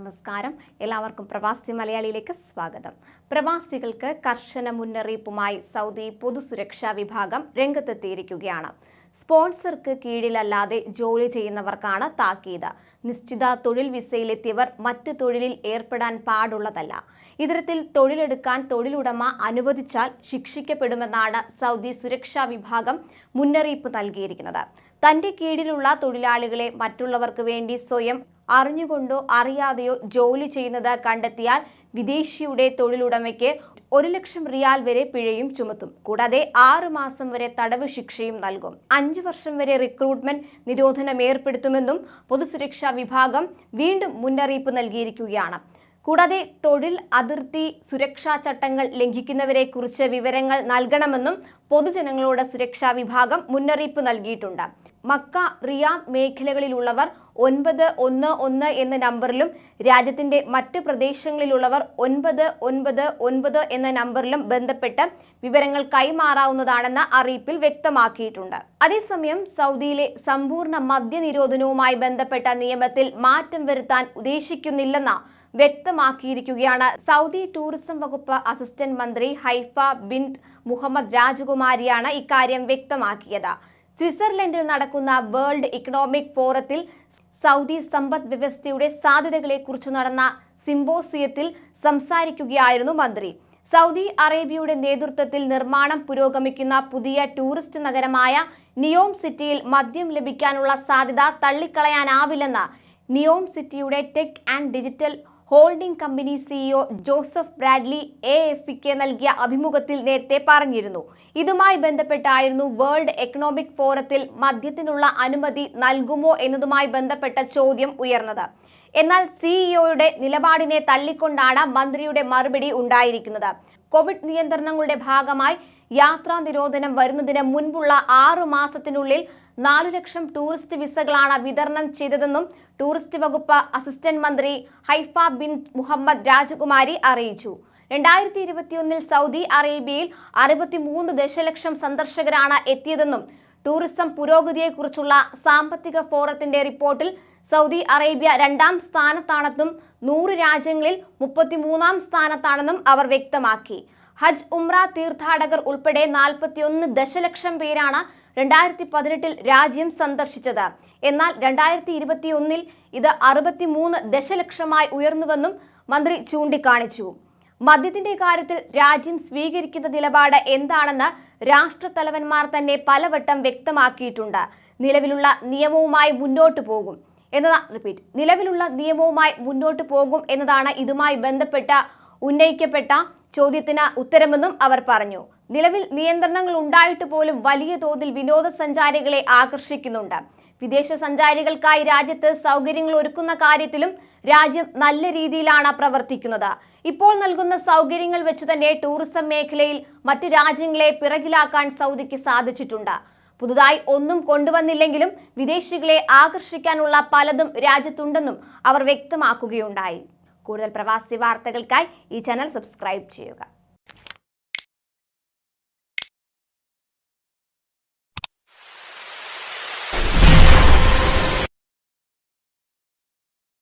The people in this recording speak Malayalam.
നമസ്കാരം. എല്ലാവർക്കും പ്രവാസി മലയാളിയിലേക്ക് സ്വാഗതം. പ്രവാസികൾക്ക് കർശന മുന്നറിയിപ്പുമായി സൗദി പൊതുസുരക്ഷാ വിഭാഗം രംഗത്തെത്തിയിരിക്കുകയാണ്. സ്പോൺസർക്ക് കീഴിലല്ലാതെ ജോലി ചെയ്യുന്നവർക്കാണ് താക്കീത്. നിശ്ചിത തൊഴിൽ വിസയിലെത്തിയവർ മറ്റു തൊഴിലിൽ ഏർപ്പെടാൻ പാടുള്ളതല്ല. ഇത്തരത്തിൽ തൊഴിലെടുക്കാൻ തൊഴിലുടമ അനുവദിച്ചാൽ ശിക്ഷിക്കപ്പെടുമെന്നാണ് സൗദി സുരക്ഷാ വിഭാഗം മുന്നറിയിപ്പ് നൽകിയിരിക്കുന്നത്. തന്റെ കീഴിലുള്ള തൊഴിലാളികളെ മറ്റുള്ളവർക്ക് വേണ്ടി സ്വയം അറിഞ്ഞുകൊണ്ടോ അറിയാതെയോ ജോലി ചെയ്യുന്നത് കണ്ടെത്തിയാൽ വിദേശിയുടെ തൊഴിലുടമയ്ക്ക് 1 ലക്ഷം റിയാൽ വരെ പിഴയും ചുമത്തും. കൂടാതെ 6 മാസം വരെ തടവ് ശിക്ഷയും നൽകും. 5 വർഷം വരെ റിക്രൂട്ട്മെന്റ് നിരോധനം ഏർപ്പെടുത്തുമെന്നും പൊതുസുരക്ഷാ വിഭാഗം വീണ്ടും മുന്നറിയിപ്പ് നൽകിയിരിക്കുകയാണ്. കൂടാതെ തൊഴിൽ അതിർത്തി സുരക്ഷാ ചട്ടങ്ങൾ ലംഘിക്കുന്നവരെ കുറിച്ച് വിവരങ്ങൾ നൽകണമെന്നും പൊതുജനങ്ങളോട് സുരക്ഷാ വിഭാഗം മുന്നറിയിപ്പ് നൽകിയിട്ടുണ്ട്. മക്ക, റിയാദ് മേഖലകളിലുള്ളവർ 911 എന്ന നമ്പറിലും രാജ്യത്തിന്റെ മറ്റ് പ്രദേശങ്ങളിലുള്ളവർ 999 എന്ന നമ്പറിലും ബന്ധപ്പെട്ട് വിവരങ്ങൾ കൈമാറാവുന്നതാണെന്ന് അറിയിപ്പിൽ വ്യക്തമാക്കിയിട്ടുണ്ട്. അതേസമയം സൗദിയിലെ സമ്പൂർണ്ണ മദ്യനിരോധനവുമായി ബന്ധപ്പെട്ട നിയമത്തിൽ മാറ്റം വരുത്താൻ ഉദ്ദേശിക്കുന്നില്ലെന്ന് വ്യക്തമാക്കിയിരിക്കുകയാണ് സൗദി ടൂറിസം വകുപ്പ് അസിസ്റ്റന്റ് മന്ത്രി ഹൈഫ ബിൻത് മുഹമ്മദ് രാജകുമാരിയാണ് ഇക്കാര്യം വ്യക്തമാക്കിയത്. സ്വിറ്റ്സർലൻഡിൽ നടക്കുന്ന വേൾഡ് ഇക്കണോമിക് ഫോറത്തിൽ സൗദി സമ്പദ് വ്യവസ്ഥയുടെ സാധ്യതകളെക്കുറിച്ച് നടന്ന സിംബോസിയത്തിൽ സംസാരിക്കുകയായിരുന്നു മന്ത്രി. സൗദി അറേബ്യയുടെ നേതൃത്വത്തിൽ നിർമ്മാണം പുരോഗമിക്കുന്ന പുതിയ ടൂറിസ്റ്റ് നഗരമായ നിയോം സിറ്റിയിൽ മദ്യം ലഭിക്കാനുള്ള സാധ്യത തള്ളിക്കളയാനാവില്ലെന്ന് നിയോം സിറ്റിയുടെ tech and digital holding company CEO Joseph Bradley AFPക്ക് നൽകിയ അഭിമുഖത്തിൽ നേരത്തെ പറഞ്ഞിരുന്നു. ഇതുമായി ബന്ധപ്പെട്ടായിരുന്നു വേൾഡ് എക്കണോമിക് ഫോറത്തിൽ മദ്യത്തിനുള്ള അനുമതി നൽകുമോ എന്നതുമായി ബന്ധപ്പെട്ട ചോദ്യം ഉയർന്നത്. എന്നാൽ സിഇഒയുടെ നിലപാടിനെ തള്ളിക്കൊണ്ടാണ് മന്ത്രിയുടെ മറുപടി ഉണ്ടായിരിക്കുന്നത്. കോവിഡ് നിയന്ത്രണങ്ങളുടെ ഭാഗമായി യാത്രാ നിരോധനം വരുന്നതിന് മുൻപുള്ള 6 മാസത്തിനുള്ളിൽ 4 ലക്ഷം ടൂറിസ്റ്റ് വിസകളാണ് വിതരണം ചെയ്തതെന്നും ടൂറിസ്റ്റ് വകുപ്പ് അസിസ്റ്റന്റ് മന്ത്രി ഹൈഫ ബിൻത് മുഹമ്മദ് രാജകുമാരി അറിയിച്ചു. 2021 സൗദി അറേബ്യയിൽ 63 ദശലക്ഷം സന്ദർശകരാണ് എത്തിയതെന്നും ടൂറിസം പുരോഗതിയെക്കുറിച്ചുള്ള സാമ്പത്തിക ഫോറത്തിന്റെ റിപ്പോർട്ടിൽ സൗദി അറേബ്യ 2ാം സ്ഥാനത്താണെന്നും 100 രാജ്യങ്ങളിൽ 33ാം സ്ഥാനത്താണെന്നും അവർ വ്യക്തമാക്കി. ഹജ്ജ് ഉംറ തീർത്ഥാടകർ ഉൾപ്പെടെ 41 ദശലക്ഷം പേരാണ് 2018 രാജ്യം സന്ദർശിച്ചത്. എന്നാൽ 2021 ഇത് 63 ദശലക്ഷമായി ഉയർന്നുവെന്നും മന്ത്രി ചൂണ്ടിക്കാണിച്ചു. മദ്യത്തിന്റെ കാര്യത്തിൽ രാജ്യം സ്വീകരിക്കുന്ന നിലപാട് എന്താണെന്ന് രാഷ്ട്രത്തലവന്മാർ തന്നെ പലവട്ടം വ്യക്തമാക്കിയിട്ടുണ്ട്. നിലവിലുള്ള നിയമവുമായി മുന്നോട്ട് പോകും എന്നതാണ് ഇതുമായി ബന്ധപ്പെട്ട ഉന്നയിക്കപ്പെട്ട ചോദ്യത്തിന് ഉത്തരമെന്നും അവർ പറഞ്ഞു. നിലവിൽ നിയന്ത്രണങ്ങൾ ഉണ്ടായിട്ട് പോലും വലിയ തോതിൽ വിനോദസഞ്ചാരികളെ ആകർഷിക്കുന്നുണ്ട്. വിദേശ സഞ്ചാരികൾക്കായി രാജ്യത്ത് സൗകര്യങ്ങൾ ഒരുക്കുന്ന കാര്യത്തിലും രാജ്യം നല്ല രീതിയിലാണ് പ്രവർത്തിക്കുന്നത്. ഇപ്പോൾ നൽകുന്ന സൗകര്യങ്ങൾ വെച്ച് തന്നെ ടൂറിസം മേഖലയിൽ മറ്റു രാജ്യങ്ങളെ പിറകിലാക്കാൻ സൗദിക്ക് സാധിച്ചിട്ടുണ്ട്. പുതുതായി ഒന്നും കൊണ്ടുവന്നില്ലെങ്കിലും വിദേശികളെ ആകർഷിക്കാനുള്ള പലതും രാജ്യത്തുണ്ടെന്നും അവർ വ്യക്തമാക്കുകയുണ്ടായി. കൂടുതൽ പ്രവാസി വാർത്തകൾക്കായി ഈ ചാനൽ സബ്സ്ക്രൈബ് ചെയ്യുക.